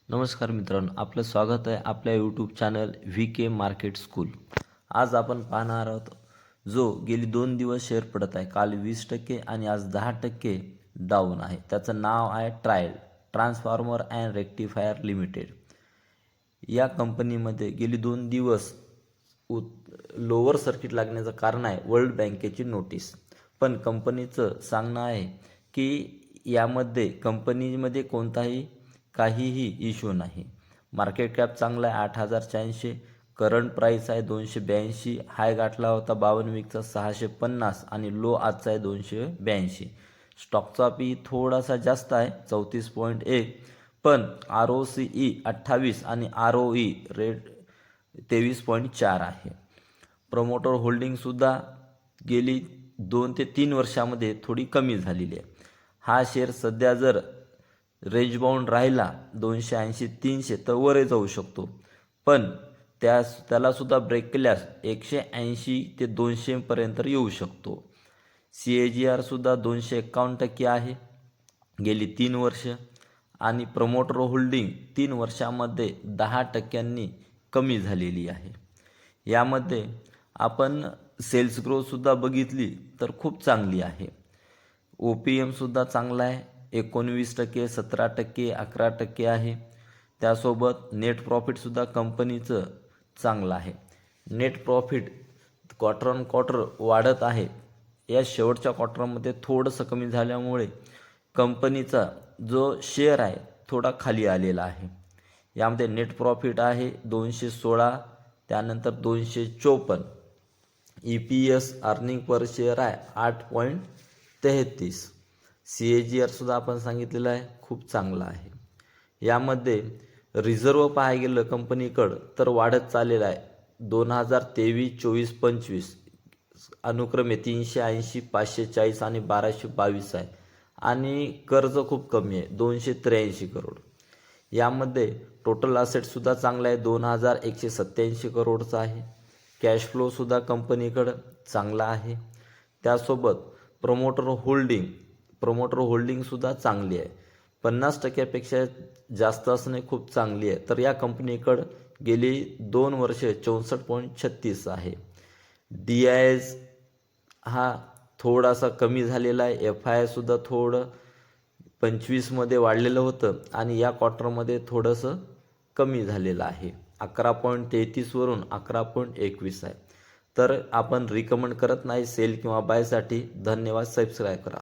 नमस्कार मित्रांनो, आपलं स्वागत आहे आपल्या YouTube channel V K market school. आज आपण पाहणार आहोत जो गेली 2 दिवस शेअर पडत आहे. काल 20% आणि आज 10% डाऊन आहे. त्याचं नाव आहे ट्रान्सफॉर्मर अँड रेक्टिफायर लिमिटेड. या कंपनीमध्ये गेली 2 दिवस लोअर सर्किट लागण्याचं कारण आहे वर्ल्ड बँकेची नोटीस. पण कंपनीचं सांगणं आहे की यामध्ये कंपनीमध्ये काहीही इश्यू नाही. मार्केट कॅप चांगला आहे 8,480. करंट प्राईस आहे 282. हाय गाठला होता 52 वीकचा 650 आणि लो आजचा आहे 282. स्टॉकचा पी थोडासा जास्त आहे 34.1. पण ROCE 28 आणि ROE रेट 23.4 आहे. प्रमोटर होल्डिंगसुद्धा गेली 2 ते 3 वर्षामध्ये थोडी कमी झालेली आहे. हा शेअर सध्या जर रेंज बाउंड राहिला 280-300 तर वरही जाऊ शकतो. पण त्यालासुद्धा ब्रेक केल्यास 180 ते 200 पर्यंत येऊ शकतो. CAGR सुद्धा 251% आहे गेली 3 वर्ष. आणि प्रमोटर होल्डिंग 3 वर्षामध्ये 10% कमी झालेली आहे. यामध्ये आपण सेल्स ग्रोथसुद्धा बघितली तर खूप चांगली आहे. OPMसुद्धा चांगला आहे 19%, 17%, 11% आहे. त्यासोबत नेट प्रॉफिटसुद्धा कंपनीचं चांगलं आहे. Net profit quarter on quarter वाढत आहे. या शेवटच्या क्वार्टरमध्ये थोडंसं कमी झाल्यामुळे कंपनीचा जो शेअर आहे थोडा खाली आलेला आहे. यामध्ये नेट प्रॉफिट आहे 216, त्यानंतर 254. EPS अर्निंग पर शेअर आहे 8.33. CAGR सुद्धा आपण सांगितलेलं आहे खूप चांगला आहे. यामध्ये रिझर्व पाहायला गेलं कंपनीकडं तर वाढत चाललेलं आहे 2023, 24, 25 अनुक्रमे 380, 540 आणि 1222 आहे. आणि कर्ज खूप कमी आहे 283 करोड. यामध्ये टोटल असेटसुद्धा चांगला आहे 2,187 करोडचा आहे. कॅश फ्लोसुद्धा कंपनीकडं चांगला आहे. त्यासोबत प्रमोटर होल्डिंगसुद्धा चांगली आहे 50%पेक्षा जास्त असणे खूप चांगली आहे. तर या कंपनीकडं गेली 2 वर्ष 64.36 आहे. DIS हा थोडासा कमी झालेला आहे. FI सुद्धा थोडं 25मध्ये वाढलेलं होतं आणि या क्वार्टरमध्ये थोडंसं कमी झालेलं आहे 11.33 वरून 11.21 आहे. तर आपण रिकमेंड करत नाही सेल किंवा बायसाठी. धन्यवाद. सबस्क्राईब करा.